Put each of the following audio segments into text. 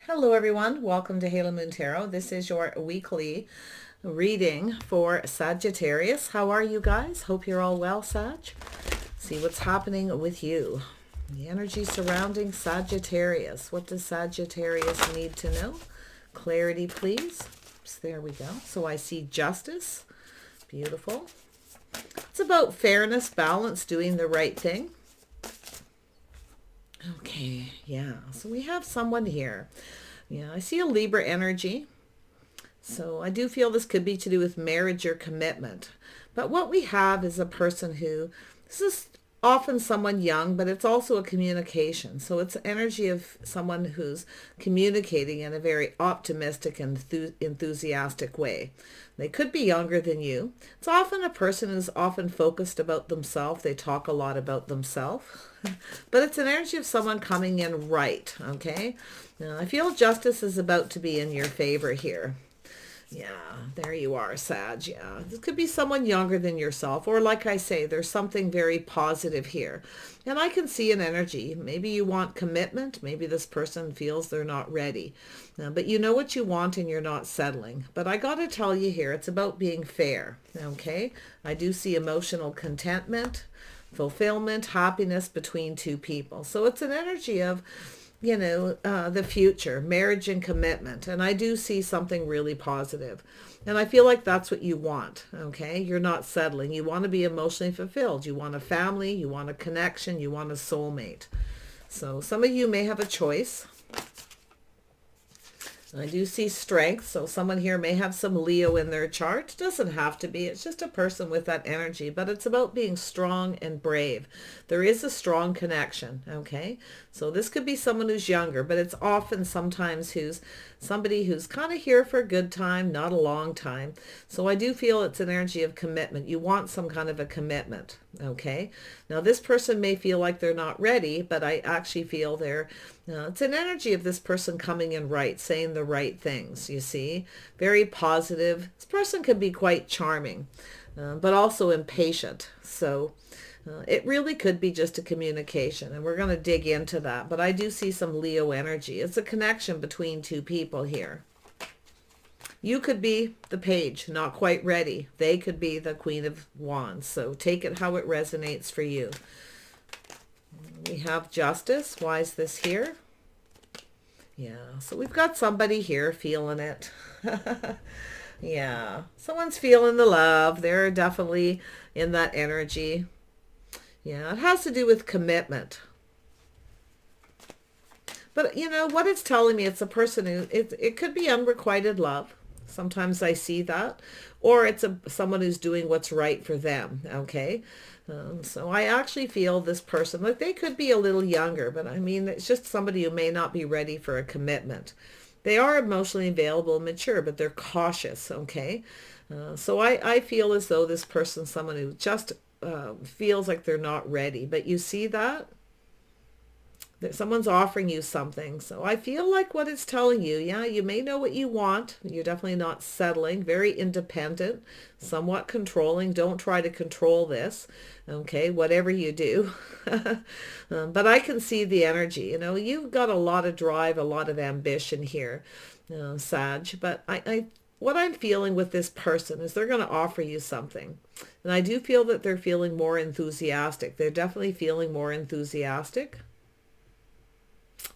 Hello everyone, welcome to Halo Moon Tarot. This is your weekly reading for Sagittarius. How are you guys? Hope you're all well, Sag. See what's happening with you. The energy surrounding Sagittarius. What does Sagittarius need to know? Clarity, please. So there we go. So I see justice. Beautiful. It's about fairness, balance, doing the right thing. Okay, yeah. So we have someone here. Yeah, I see a Libra energy. So I do feel this could be to do with marriage or commitment. But what we have is a person who, this is often someone young, but it's also a communication. So it's energy of someone who's communicating in a very optimistic and enthusiastic way. They could be younger than you. It's often a person who's often focused about themselves. They talk a lot about themselves. But it's an energy of someone coming in right, okay? Now, I feel justice is about to be in your favor here. Yeah, there you are, Sag. Yeah, this could be someone younger than yourself. Or like I say, there's something very positive here. And I can see an energy. Maybe you want commitment. Maybe this person feels they're not ready. But you know what you want and you're not settling. But I got to tell you here, it's about being fair, okay? I do see emotional contentment, fulfillment, happiness between two people. So it's an energy of the future, marriage and commitment. And I do see something really positive. And I feel like that's what you want, okay? You're not settling. You want to be emotionally fulfilled. You want a family. You want a connection. You want a soulmate. So some of you may have a choice. I do see strength, so someone here may have some Leo in their chart. Doesn't have to be. It's just a person with that energy, but it's about being strong and brave. There is a strong connection, okay? So this could be someone who's younger, but it's often sometimes somebody who's kind of here for a good time, not a long time. So I do feel it's an energy of commitment. You want some kind of a commitment, okay? Now this person may feel like they're not ready, but I actually feel it's an energy of this person coming in right, saying the right things, you see. Very positive. This person can be quite charming, but also impatient. So it really could be just a communication, and we're going to dig into that. But I do see some Leo energy. It's a connection between two people here. You could be the page, not quite ready. They could be the Queen of Wands. So take it how it resonates for you. We have justice. Why is this here? Yeah, so we've got somebody here feeling it. Yeah, someone's feeling the love. They're definitely in that energy. Yeah, it has to do with commitment. But you know what it's telling me, it's a person who, it could be unrequited love. Sometimes I see that. Or it's someone who's doing what's right for them, okay? So I actually feel this person, like they could be a little younger, but I mean, it's just somebody who may not be ready for a commitment. They are emotionally available and mature, but they're cautious, okay? So I feel as though this person's someone who just feels like they're not ready. But you see that someone's offering you something. So I feel like what it's telling you, yeah, you may know what you want. You're definitely not settling. Very independent, somewhat controlling. Don't try to control this, okay, whatever you do. But I can see the energy. You know, you've got a lot of drive, a lot of ambition here, Sag. But what I'm feeling with this person is they're going to offer you something. And I do feel that they're feeling more enthusiastic. They're definitely feeling more enthusiastic.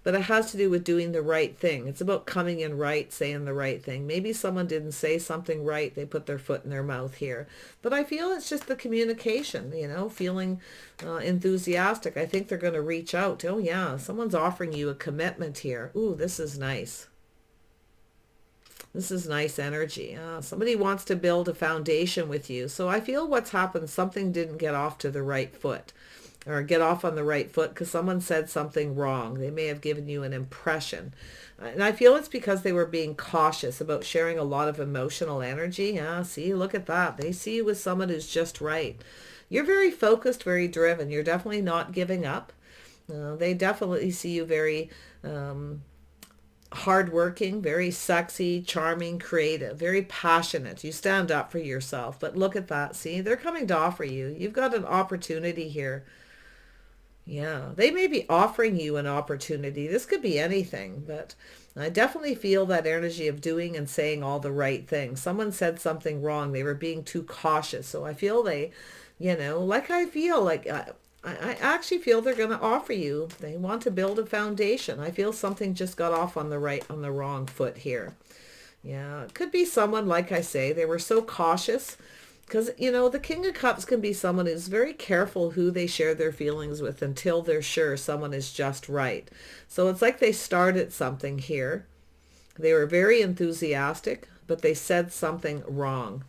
But it has to do with doing the right thing. It's about coming in right, saying the right thing. Maybe someone didn't say something right. They put their foot in their mouth here. But I feel it's just the communication, feeling enthusiastic. I think they're going to reach out. Oh, yeah, someone's offering you a commitment here. Ooh, this is nice. This is nice energy. Somebody wants to build a foundation with you. So I feel what's happened, something didn't get off to the right foot. Or get off on the right foot because someone said something wrong. They may have given you an impression. And I feel it's because they were being cautious about sharing a lot of emotional energy. Yeah, see, look at that. They see you with someone who's just right. You're very focused, very driven. You're definitely not giving up. They definitely see you very hardworking, very sexy, charming, creative, very passionate. You stand up for yourself. But look at that. See, they're coming to offer you. You've got an opportunity here. Yeah, they may be offering you an opportunity. This could be anything, but I definitely feel that energy of doing and saying all the right things. Someone said something wrong. They were being too cautious. So I feel they, like I feel like I actually feel they're going to offer you. They want to build a foundation. I feel something just got off on the wrong foot here. Yeah, it could be someone, like I say, they were so cautious because, the King of Cups can be someone who's very careful who they share their feelings with until they're sure someone is just right. So it's like they started something here. They were very enthusiastic, but they said something wrong.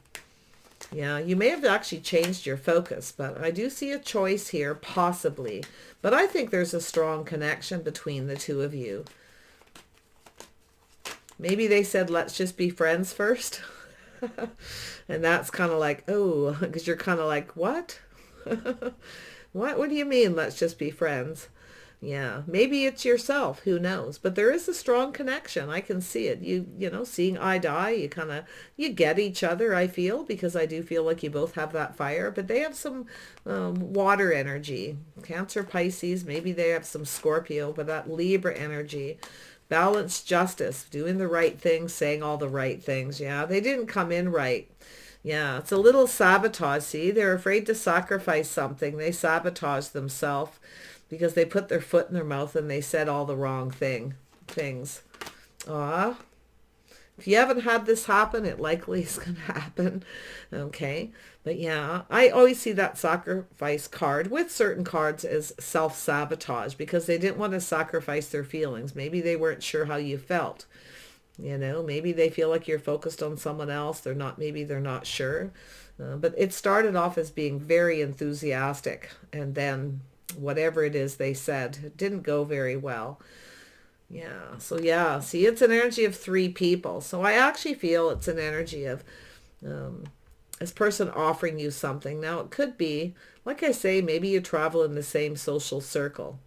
Yeah, you may have actually changed your focus, but I do see a choice here, possibly. But I think there's a strong connection between the two of you. Maybe they said, let's just be friends first. And that's kind of like, oh, because you're kind of like, what? What do you mean, let's just be friends? Yeah, maybe it's yourself, who knows? But there is a strong connection. I can see it. Seeing eye to eye, you get each other, I feel, because I do feel like you both have that fire, but they have some water energy. Cancer, Pisces, maybe they have some Scorpio, but that Libra energy. Balance, justice, doing the right thing, saying all the right things. Yeah, they didn't come in right. Yeah, it's a little sabotage. See, they're afraid to sacrifice something. They sabotage themselves because they put their foot in their mouth and they said all the wrong things. Ah, if you haven't had this happen, it likely is going to happen. Okay. But yeah, I always see that sacrifice card with certain cards as self-sabotage because they didn't want to sacrifice their feelings. Maybe they weren't sure how you felt. Maybe they feel like you're focused on someone else. Maybe they're not sure. But it started off as being very enthusiastic. And then whatever it is they said, it didn't go very well. Yeah. So yeah, see, it's an energy of three people. So I actually feel it's an energy of this person offering you something. Now it could be, like I say, maybe you travel in the same social circle.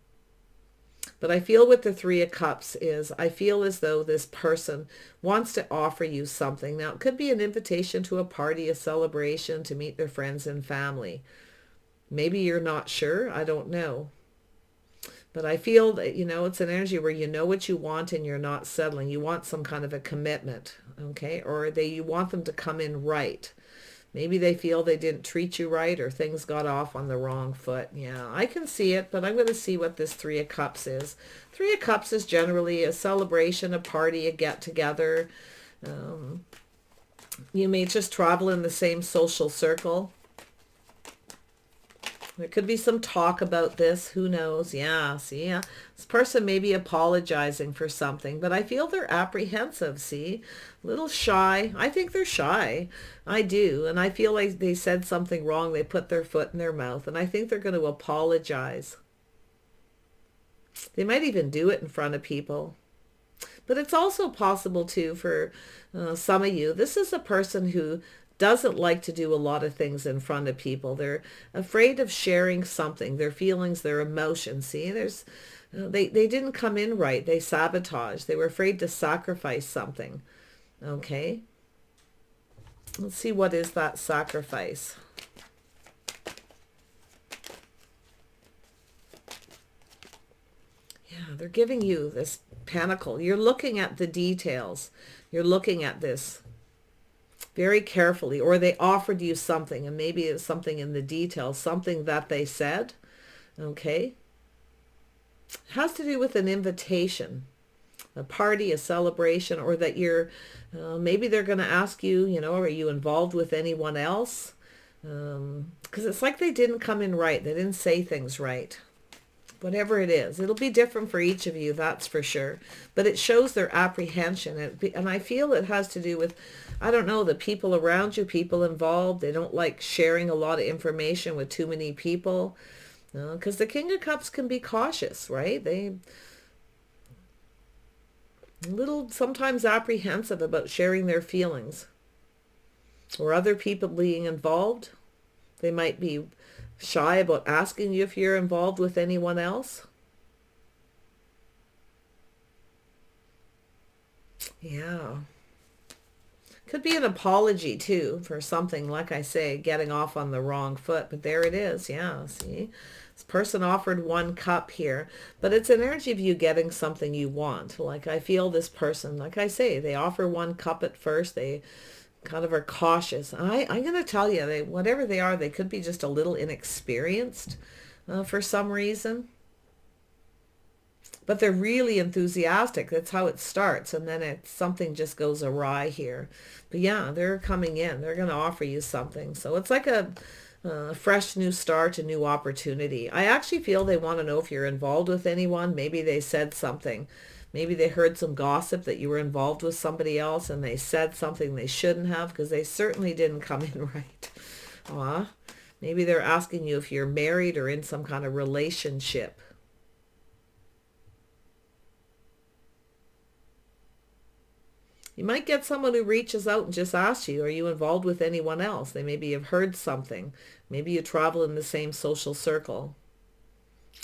But I feel with the Three of Cups is, I feel as though this person wants to offer you something. Now it could be an invitation to a party, a celebration, to meet their friends and family. Maybe you're not sure. I don't know. But I feel that, it's an energy where you know what you want and you're not settling. You want some kind of a commitment, okay? Or you want them to come in right. Maybe they feel they didn't treat you right or things got off on the wrong foot. Yeah, I can see it, but I'm going to see what this Three of Cups is. Three of Cups is generally a celebration, a party, a get-together. You may just travel in the same social circle. There could be some talk about this. Who knows? Yeah, see, yeah. This person may be apologizing for something, but I feel they're apprehensive, see? A little shy. I think they're shy. I do. And I feel like they said something wrong. They put their foot in their mouth. And I think they're going to apologize. They might even do it in front of people. But it's also possible, too, for some of you. This is a person who doesn't like to do a lot of things in front of people. They're afraid of sharing something, their feelings, their emotions. See, they didn't come in right. They sabotaged. They were afraid to sacrifice something. Okay. Let's see, what is that sacrifice? Yeah, they're giving you this pentacle. You're looking at the details. You're looking at this very carefully, or they offered you something, and maybe it's something in the details, something that they said, okay? It has to do with an invitation, a party, a celebration, or that maybe they're going to ask you, are you involved with anyone else? Because it's like they didn't come in right. They didn't say things right. Whatever it is, it'll be different for each of you, that's for sure. But it shows their apprehension. And I feel it has to do with, I don't know, the people around you, people involved. They don't like sharing a lot of information with too many people. Because the King of Cups can be cautious, right? They a little sometimes apprehensive about sharing their feelings. Or other people being involved. They might be shy about asking you if you're involved with anyone else. Yeah. Could be an apology too for something, like I say, getting off on the wrong foot. But there it is. Yeah, see? This person offered 1 cup here, but it's an energy of you getting something you want. Like I feel this person, like I say, they offer 1 cup at first. They kind of are cautious. I'm going to tell you, whatever they are, they could be just a little inexperienced for some reason. But they're really enthusiastic. That's how it starts. And then something just goes awry here. But yeah, they're coming in. They're going to offer you something. So it's like a fresh new start, a new opportunity. I actually feel they want to know if you're involved with anyone. Maybe they said something. Maybe they heard some gossip that you were involved with somebody else and they said something they shouldn't have, because they certainly didn't come in right. Maybe they're asking you if you're married or in some kind of relationship. You might get someone who reaches out and just asks you, are you involved with anyone else? They maybe have heard something. Maybe you travel in the same social circle.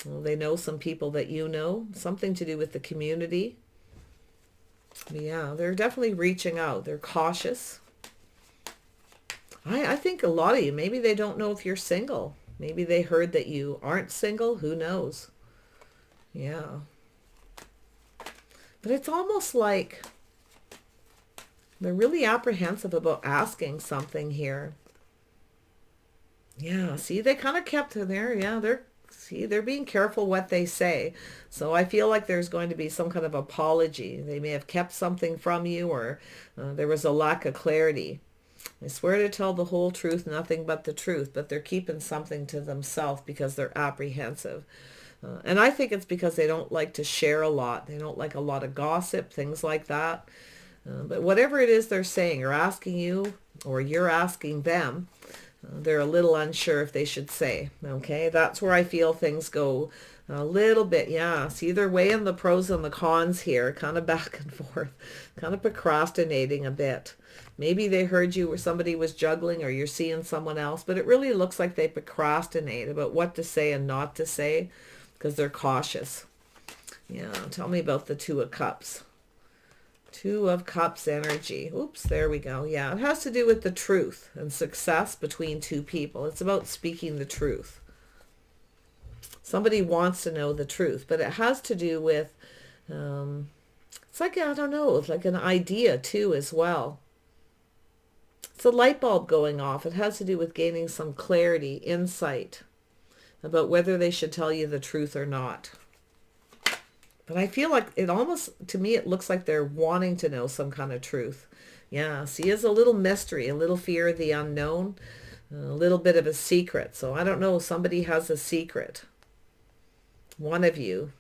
Well, they know some people that you know, something to do with the community. Yeah, they're definitely reaching out. They're cautious. I think a lot of you, maybe they don't know if you're single. Maybe they heard that you aren't single. Who knows? Yeah. But it's almost like they're really apprehensive about asking something here. Yeah, see, they kind of kept it there. Yeah, they're being careful what they say. So I feel like there's going to be some kind of apology. They may have kept something from you, or there was a lack of clarity. They swear to tell the whole truth, nothing but the truth, but they're keeping something to themselves because they're apprehensive. And I think it's because they don't like to share a lot. They don't like a lot of gossip, things like that. But whatever it is they're saying or asking you, or you're asking them, they're a little unsure if they should say. Okay, that's where I feel things go a little bit. Yeah, see, they're weighing the pros and the cons here, kind of back and forth, kind of procrastinating a bit. Maybe they heard you or somebody was juggling, or you're seeing someone else, but it really looks like they procrastinate about what to say and not to say because they're cautious. Yeah, tell me about the 2 of Cups. 2 of Cups energy. Oops, there we go. Yeah, it has to do with the truth and success between 2 people. It's about speaking the truth. Somebody wants to know the truth, but it has to do with, it's like, I don't know, it's like an idea too as well. It's a light bulb going off. It has to do with gaining some clarity, insight about whether they should tell you the truth or not. But I feel like it almost, to me, it looks like they're wanting to know some kind of truth. Yeah, see, it's a little mystery, a little fear of the unknown, a little bit of a secret. So I don't know, somebody has a secret. One of you.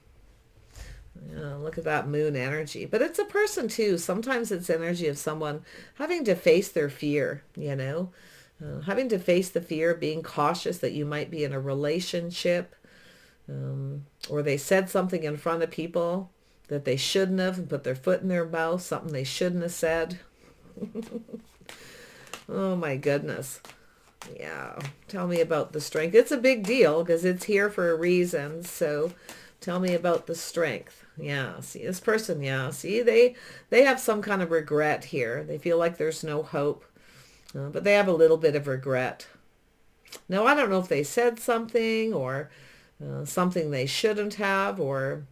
Yeah, look at that moon energy. But it's a person too. Sometimes it's energy of someone having to face their fear, having to face the fear of being cautious that you might be in a relationship. Or they said something in front of people that they shouldn't have and put their foot in their mouth, something they shouldn't have said. Oh my goodness. Yeah. Tell me about the strength. It's a big deal because it's here for a reason. So tell me about the strength. Yeah. See, this person, yeah. See, they have some kind of regret here. They feel like there's no hope, but they have a little bit of regret. Now, I don't know if they said something or something they shouldn't have, or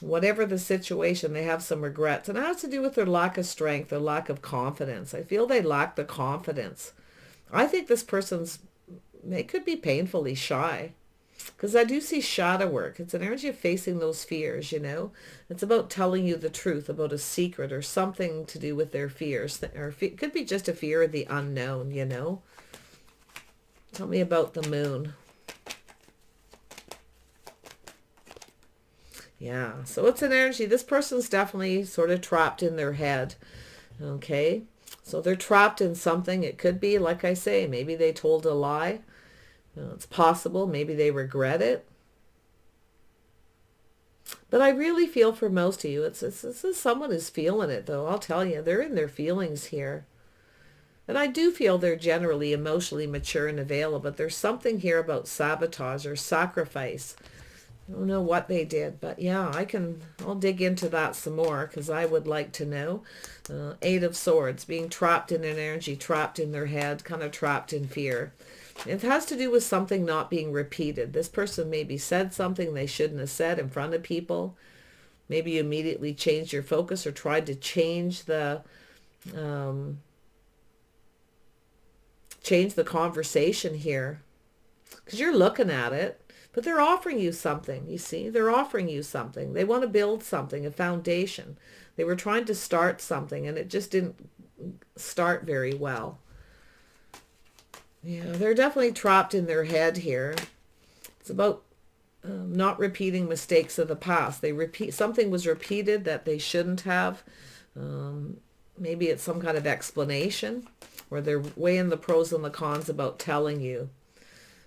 whatever the situation, they have some regrets. And it has to do with their lack of strength, their lack of confidence. I feel they lack the confidence. I think this they could be painfully shy, because I do see shadow work. It's an energy of facing those fears, It's about telling you the truth about a secret or something to do with their fears. Or it could be just a fear of the unknown, Tell me about the moon. Yeah, so it's an energy. This person's definitely sort of trapped in their head. Okay, so they're trapped in something. It could be, like I say, maybe they told a lie. It's possible. Maybe they regret it. But I really feel for most of you, this is someone who's feeling it, though. I'll tell you, they're in their feelings here. And I do feel they're generally emotionally mature and available, but there's something here about sabotage or sacrifice. I don't know what they did, but yeah, I'll dig into that some more because I would like to know. Eight of Swords, being trapped in an energy, trapped in their head, kind of trapped in fear. It has to do with something not being repeated. This person maybe said something they shouldn't have said in front of people. Maybe you immediately changed your focus or tried to change the conversation here because you're looking at it. But they're offering you something, you see. They're offering you something. They want to build something, a foundation. They were trying to start something, and it just didn't start very well. Yeah, they're definitely trapped in their head here. It's about not repeating mistakes of the past. Something was repeated that they shouldn't have. Maybe it's some kind of explanation, or they're weighing the pros and the cons about telling you.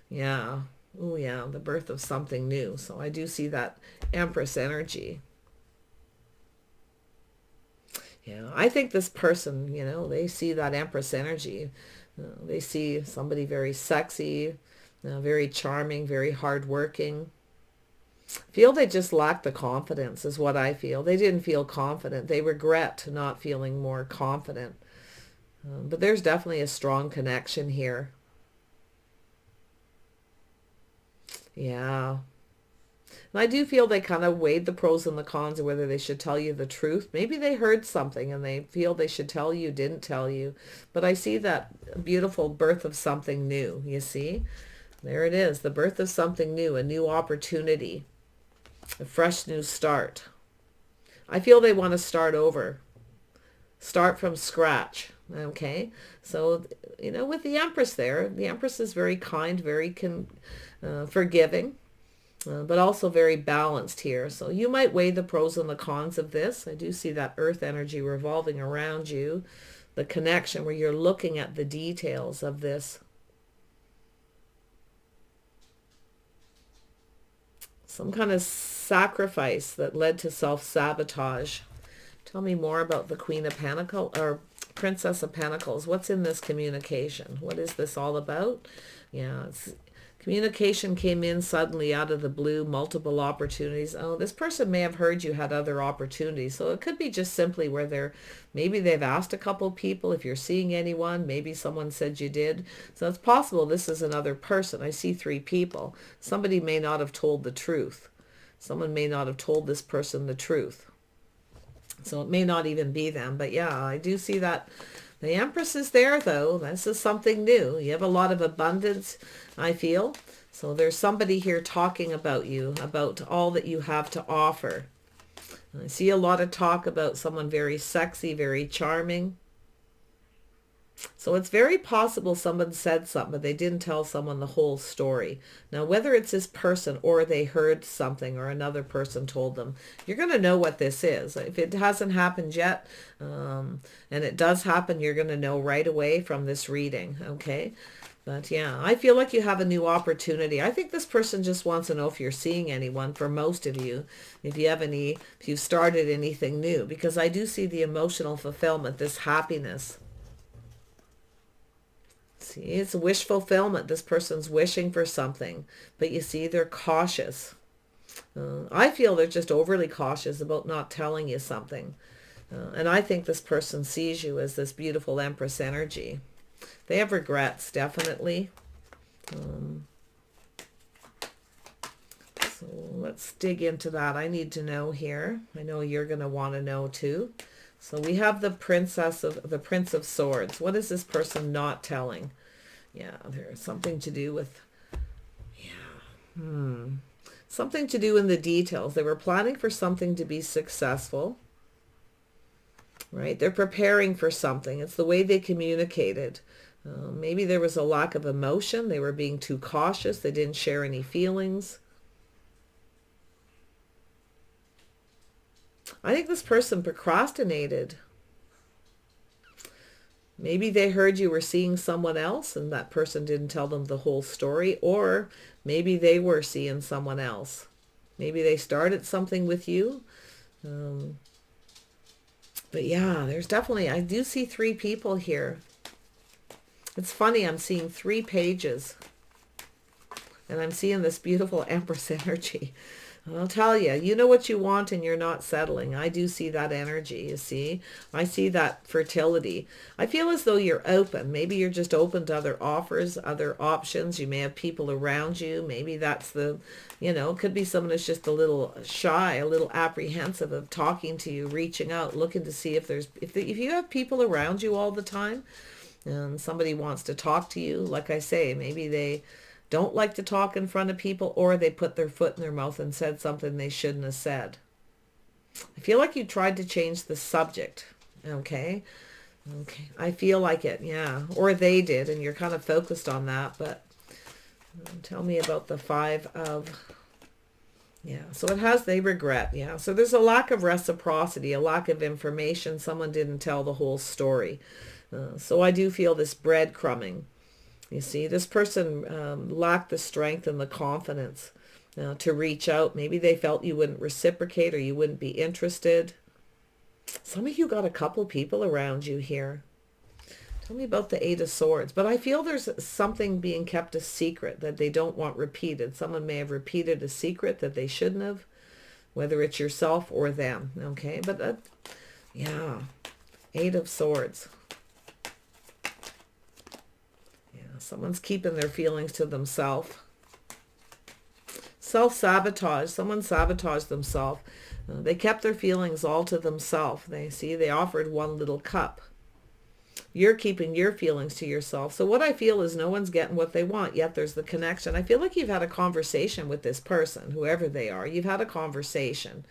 Yeah. Oh yeah, the birth of something new. So I do see that Empress energy. Yeah, I think this person, they see that Empress energy. They see somebody very sexy, very charming, very hardworking. Feel they just lack the confidence is what I feel. They didn't feel confident. They regret not feeling more confident. But there's definitely a strong connection here. Yeah. And I do feel they kind of weighed the pros and the cons of whether they should tell you the truth. Maybe they heard something and they feel they should tell you, didn't tell you. But I see that beautiful birth of something new, you see? There it is, the birth of something new, a new opportunity, a fresh new start. I feel they want to start over, start from scratch. Okay, so with the Empress there, the Empress is very kind, very forgiving, but also very balanced here. So you might weigh the pros and the cons of this. I do see that earth energy revolving around you, the connection where you're looking at the details of this. Some kind of sacrifice that led to self-sabotage. Tell me more about the Queen of Pentacles, or Princess of Pentacles. What's in this communication? What is this all about? Yeah, communication came in suddenly out of the blue, multiple opportunities. Oh, this person may have heard you had other opportunities. So it could be just simply where maybe they've asked a couple people if you're seeing anyone. Maybe someone said you did. So it's possible this is another person. I see three people. Somebody may not have told the truth. Someone may not have told this person the truth. So it may not even be them. But yeah, I do see that the Empress is there, though. This is something new. You have a lot of abundance, I feel. So there's somebody here talking about you, about all that you have to offer. I see a lot of talk about someone very sexy, very charming. So it's very possible someone said something, but they didn't tell someone the whole story. Now, whether it's this person or they heard something or another person told them, you're going to know what this is. If it hasn't happened yet, and it does happen, you're going to know right away from this reading, okay? But yeah, I feel like you have a new opportunity. I think this person just wants to know if you're seeing anyone, for most of you, if you've started anything new, because I do see the emotional fulfillment, this happiness. See, it's wish fulfillment. This person's wishing for something, but you see, they're cautious. I feel they're just overly cautious about not telling you something. And I think this person sees you as this beautiful Empress energy. They have regrets, definitely. So let's dig into that. I need to know here. I know you're going to want to know too. So we have the Prince of Swords. What is this person not telling? Yeah, there's something to do with, something to do in the details. They were planning for something to be successful, right? They're preparing for something. It's the way they communicated. Maybe there was a lack of emotion. They were being too cautious. They didn't share any feelings. I think this person procrastinated. Maybe they heard you were seeing someone else and that person didn't tell them the whole story, or maybe they were seeing someone else. Maybe they started something with you. But yeah, there's definitely, I do see three people here. It's funny, I'm seeing 3 pages and I'm seeing this beautiful Empress energy. I'll tell you, you know what you want and you're not settling. I do see that energy, you see. I see that fertility. I feel as though you're open. Maybe you're just open to other offers, other options. You may have people around you. Maybe that's the, it could be someone who's just a little shy, a little apprehensive of talking to you, reaching out, looking to see if if you have people around you all the time and somebody wants to talk to you, like I say, maybe they don't like to talk in front of people, or they put their foot in their mouth and said something they shouldn't have said. I feel like you tried to change the subject. Okay. Okay. I feel like it. Yeah. Or they did, and you're kind of focused on that. But tell me about the 5 of... Yeah. So they regret. Yeah. So there's a lack of reciprocity, a lack of information. Someone didn't tell the whole story. So I do feel this breadcrumbing. You see, this person lacked the strength and the confidence to reach out. Maybe they felt you wouldn't reciprocate or you wouldn't be interested. Some of you got a couple people around you here. Tell me about the 8 of Swords. But I feel there's something being kept a secret that they don't want repeated. Someone may have repeated a secret that they shouldn't have, whether it's yourself or them. Okay, but yeah, 8 of Swords. Someone's keeping their feelings to themselves. Self-sabotage. Someone sabotaged themselves. They kept their feelings all to themselves. They offered one little cup. You're keeping your feelings to yourself. So what I feel is no one's getting what they want, yet there's the connection. I feel like you've had a conversation with this person, whoever they are. You've had a conversation.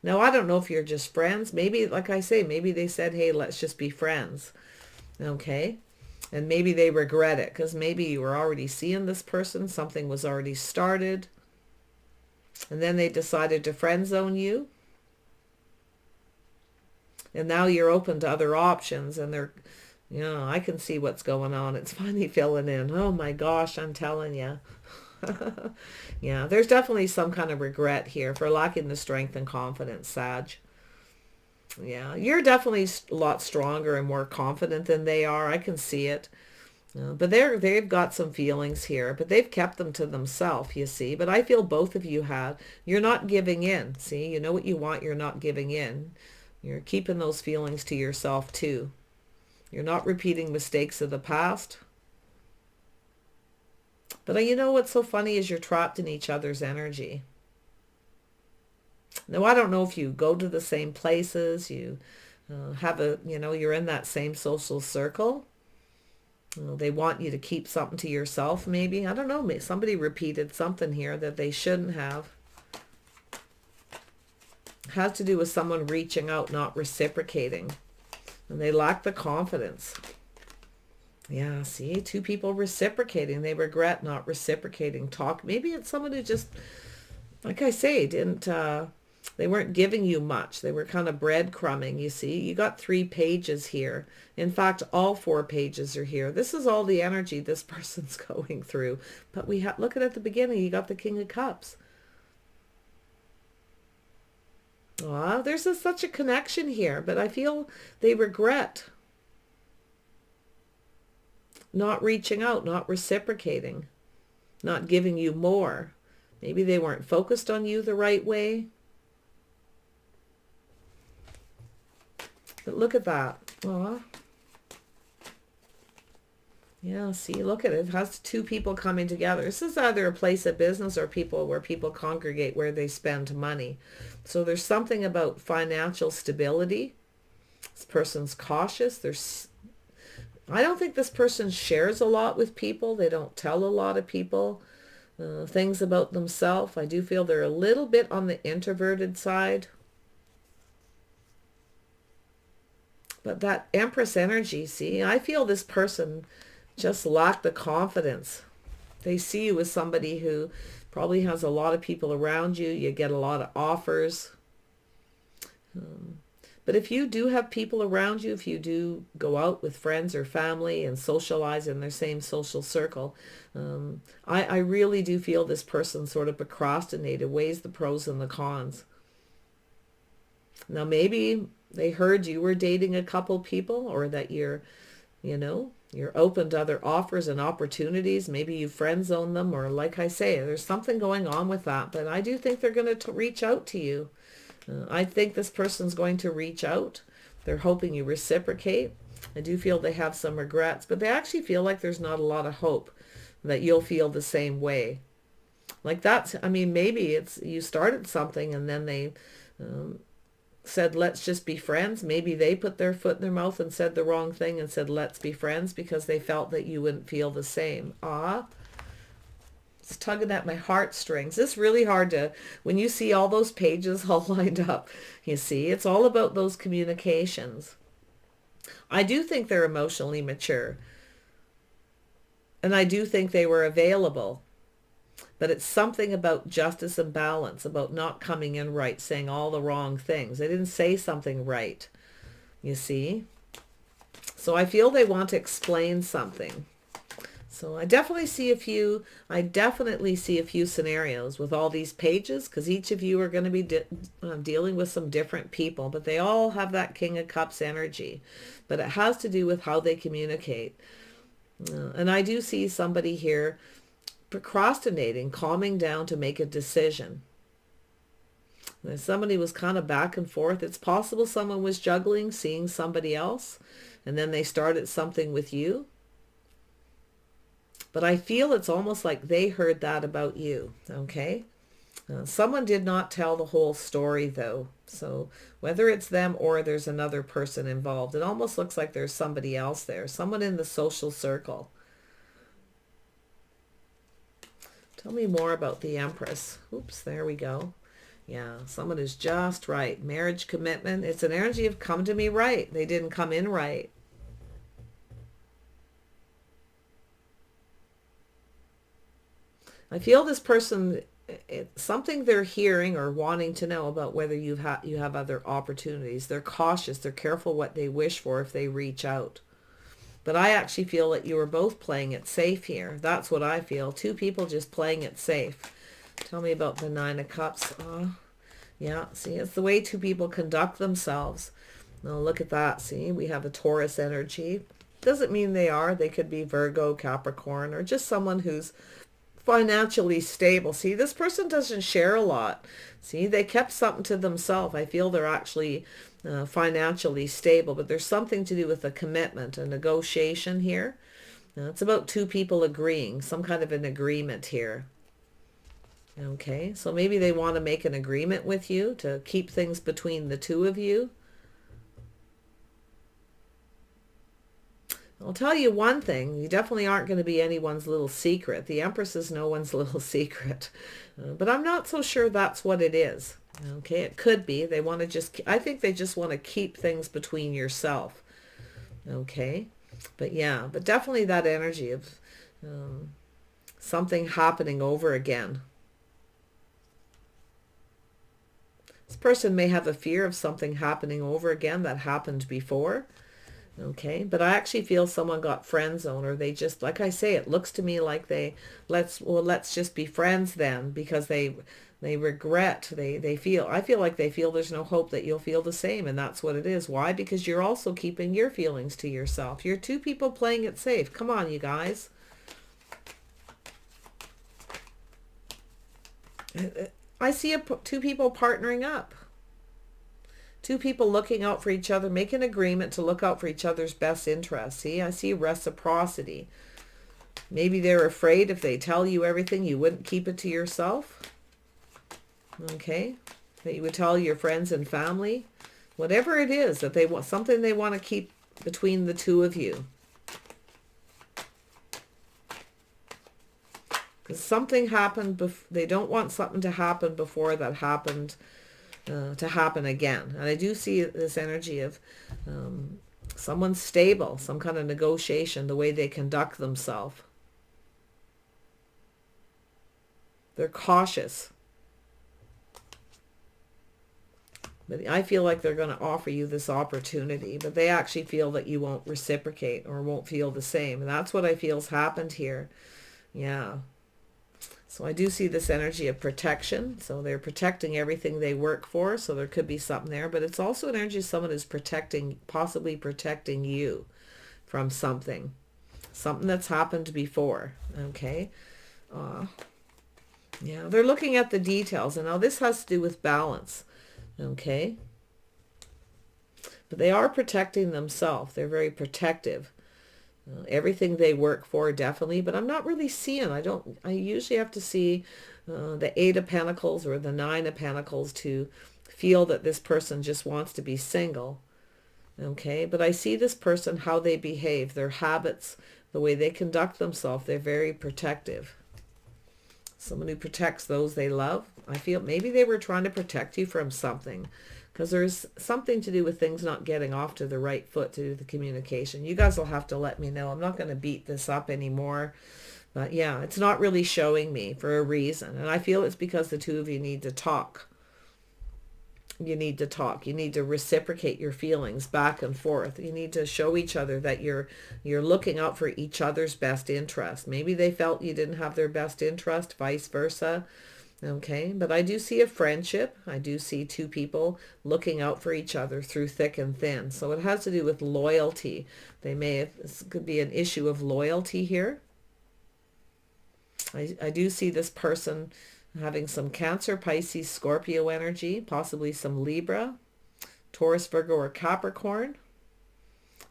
Now, I don't know if you're just friends. Maybe, like I say, maybe they said, hey, let's just be friends. Okay? And maybe they regret it because maybe you were already seeing this person. Something was already started. And then they decided to friend zone you. And now you're open to other options. And I can see what's going on. It's finally filling in. Oh my gosh, I'm telling you. Yeah, there's definitely some kind of regret here for lacking the strength and confidence, Sag. Yeah, you're definitely a lot stronger and more confident than they are. I can see it. But they've got some feelings here, but they've kept them to themselves, you see. But I feel both of you you're not giving in. See, you know what you want, you're not giving in. You're keeping those feelings to yourself too. You're not repeating mistakes of the past. But you know what's so funny is you're trapped in each other's energy. Now, I don't know if you go to the same places, you you're in that same social circle. They want you to keep something to yourself, maybe. I don't know. Somebody repeated something here that they shouldn't have. It has to do with someone reaching out, not reciprocating. And they lack the confidence. Yeah, see, 2 people reciprocating. They regret not reciprocating. Maybe it's someone who just, like I say, they weren't giving you much. They were kind of breadcrumbing, you see. You got 3 pages here. In fact, all 4 pages are here. This is all the energy this person's going through. But look at the beginning. You got the King of Cups. There's such a connection here. But I feel they regret not reaching out, not reciprocating, not giving you more. Maybe they weren't focused on you the right way. But look at that. Yeah, see, look at it. It has 2 people coming together. This is either a place of business or where people congregate, where they spend money. So there's something about financial stability. This person's cautious. I don't think this person shares a lot with people. They don't tell a lot of people things about themselves. I do feel they're a little bit on the introverted side. But that Empress energy, see, I feel this person just lacked the confidence. They see you as somebody who probably has a lot of people around you. You get a lot of offers. But if you do have people around you, if you do go out with friends or family and socialize in their same social circle, I really do feel this person sort of procrastinated, weighs the pros and the cons. Now, maybe they heard you were dating a couple people, or that you're, You're open to other offers and opportunities. Maybe you friend zone them, or like I say, there's something going on with that. But I do think they're going to reach out to you. I think this person's going to reach out. They're hoping you reciprocate. I do feel they have some regrets, but they actually feel like there's not a lot of hope that you'll feel the same way. Like that's, I mean, maybe it's you started something and then they said, let's just be friends. Maybe they put their foot in their mouth and said the wrong thing and said, let's be friends, because they felt that you wouldn't feel the same. It's tugging at my heartstrings. It's really hard to, when you see all those pages all lined up, you see, it's all about those communications. I do think they're emotionally mature. And I do think they were available. But it's something about justice and balance, about not coming in right, saying all the wrong things. They didn't say something right, you see. So I feel they want to explain something. So I definitely see a few scenarios with all these pages, because each of you are going to be dealing with some different people, but they all have that King of Cups energy. But it has to do with how they communicate. And I do see somebody here procrastinating, calming down to make a decision. And somebody was kind of back and forth. It's possible someone was juggling, seeing somebody else, and then they started something with you. But I feel it's almost like they heard that about you, okay? Someone did not tell the whole story, though. So whether it's them or there's another person involved, it almost looks like there's somebody else there, someone in the social circle. Tell me more about the Empress. Oops, there we go. Yeah, someone who's just right. Marriage, commitment. It's an energy of come to me right. They didn't come in right. I feel this person, something they're hearing or wanting to know about whether you have other opportunities. They're cautious. They're careful what they wish for if they reach out. But I actually feel that you were both playing it safe here. That's what I feel. Two people just playing it safe. Tell me about the Nine of Cups. Yeah, see, it's the way two people conduct themselves. Now look at that. See, we have a Taurus energy. Doesn't mean they are. They could be Virgo, Capricorn, or just someone who's financially stable. See, this person doesn't share a lot. See, they kept something to themselves. I feel they're actually financially stable, but there's something to do with a commitment, a negotiation here. It's about two people agreeing, some kind of an agreement here. Okay, so maybe they want to make an agreement with you to keep things between the two of you. I'll tell you one thing, you definitely aren't going to be anyone's little secret. The Empress is no one's little secret. But I'm not so sure that's what it is. Okay, it could be. They want to I think they just want to keep things between yourself. Okay, but yeah, but definitely that energy of something happening over again. This person may have a fear of something happening over again that happened before. Okay, but I actually feel someone got friend zoned, or they just, like I say, it looks to me like let's just be friends then, because they regret, they feel, I feel like they feel there's no hope that you'll feel the same, and that's what it is. Why? Because you're also keeping your feelings to yourself. You're two people playing it safe. Come on, you guys. I see two people partnering up. Two people looking out for each other, make an agreement to look out for each other's best interests. See, I see reciprocity. Maybe they're afraid if they tell you everything, you wouldn't keep it to yourself. Okay, that you would tell your friends and family. Whatever it is that they want, something they want to keep between the two of you. Because something happened, they don't want something to happen before that happened to happen again. And I do see this energy of someone stable, some kind of negotiation, the way they conduct themselves. They're cautious. But I feel like they're going to offer you this opportunity, but they actually feel that you won't reciprocate or won't feel the same. And that's what I feel's happened here. Yeah. So I do see this energy of protection. So they're protecting everything they work for. So there could be something there. But it's also an energy of someone who's protecting, possibly protecting you from something. something that's happened before. Okay. Yeah, they're looking at the details. And now this has to do with balance. Okay. But they are protecting themselves. They're very protective. Everything they work for, definitely. But I'm not really seeing. I usually have to see the Eight of Pentacles or the Nine of Pentacles to feel that this person just wants to be single. Okay. But I see this person, how they behave, their habits, the way they conduct themselves. They're very protective. Someone who protects those they love. I feel maybe they were trying to protect you from something, because there's something to do with things not getting off to the right foot to do with the communication. You guys will have to let me know. I'm not going to beat this up anymore. But yeah, it's not really showing me for a reason. And I feel it's because the two of you need to talk. You need to talk. You need to reciprocate your feelings back and forth. You need to show each other that you're looking out for each other's best interest. Maybe they felt you didn't have their best interest, vice versa. Okay, but I do see a friendship. I do see two people looking out for each other through thick and thin. So it has to do with loyalty. This could be an issue of loyalty here. I do see this person having some Cancer, Pisces, Scorpio energy, possibly some Libra, Taurus, Virgo, or Capricorn,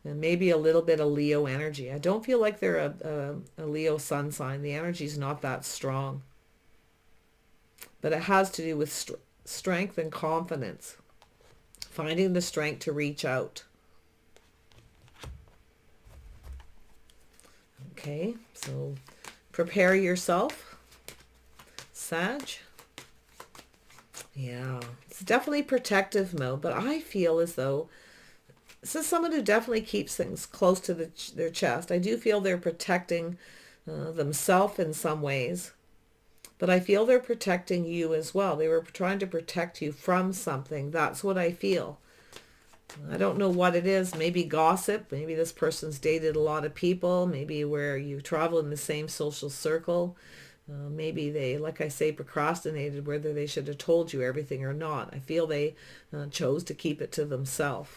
and maybe a little bit of Leo energy. I don't feel like they're a Leo sun sign. The energy is not that strong. But it has to do with strength and confidence. Finding the strength to reach out. Okay, so prepare yourself. Sag. Yeah, it's definitely protective mode, but I feel as though this is someone who definitely keeps things close to their chest. I do feel they're protecting themselves in some ways, but I feel they're protecting you as well. They were trying to protect you from something. That's what I feel. I don't know what it is. Maybe gossip. Maybe this person's dated a lot of people. Maybe where you travel in the same social circle. Maybe they, like I say, procrastinated whether they should have told you everything or not. I feel they chose to keep it to themselves.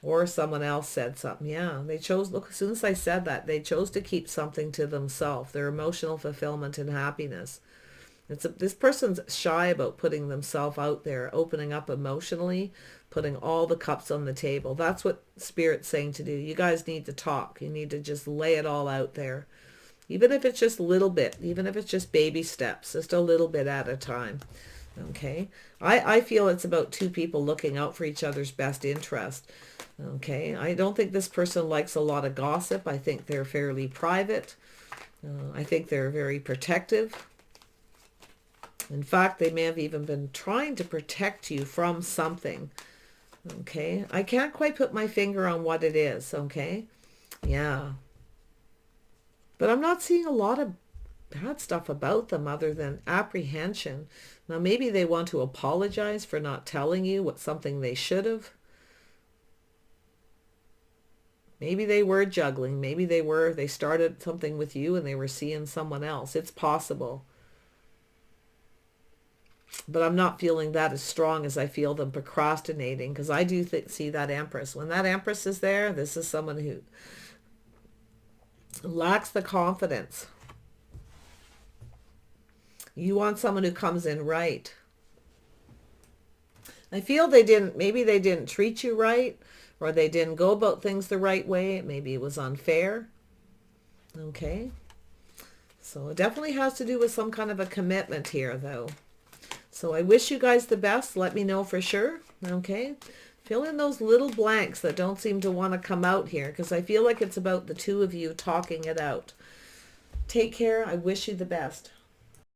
Or someone else said something. Yeah, they chose, look, as soon as I said that, they chose to keep something to themselves. Their emotional fulfillment and happiness. This person's shy about putting themselves out there, opening up emotionally, putting all the cups on the table. That's what Spirit's saying to do. You guys need to talk. You need to just lay it all out there. Even if it's just a little bit, even if it's just baby steps, just a little bit at a time. Okay. I feel it's about two people looking out for each other's best interest. Okay. I don't think this person likes a lot of gossip. I think they're fairly private. I think they're very protective. In fact, they may have even been trying to protect you from something. Okay. I can't quite put my finger on what it is. Okay. Yeah. But I'm not seeing a lot of bad stuff about them other than apprehension. Now, maybe they want to apologize for not telling you what something they should have. Maybe they were juggling. Maybe they started something with you and they were seeing someone else. It's possible. But I'm not feeling that as strong as I feel them procrastinating, because I do see that Empress. When that Empress is there, this is someone who lacks the confidence. You want someone who comes in right. I feel maybe they didn't treat you right, or they didn't go about things the right way. Maybe it was unfair. Okay. So it definitely has to do with some kind of a commitment here, though. So I wish you guys the best. Let me know for sure. Okay. Fill in those little blanks that don't seem to want to come out here, because I feel like it's about the two of you talking it out. Take care. I wish you the best.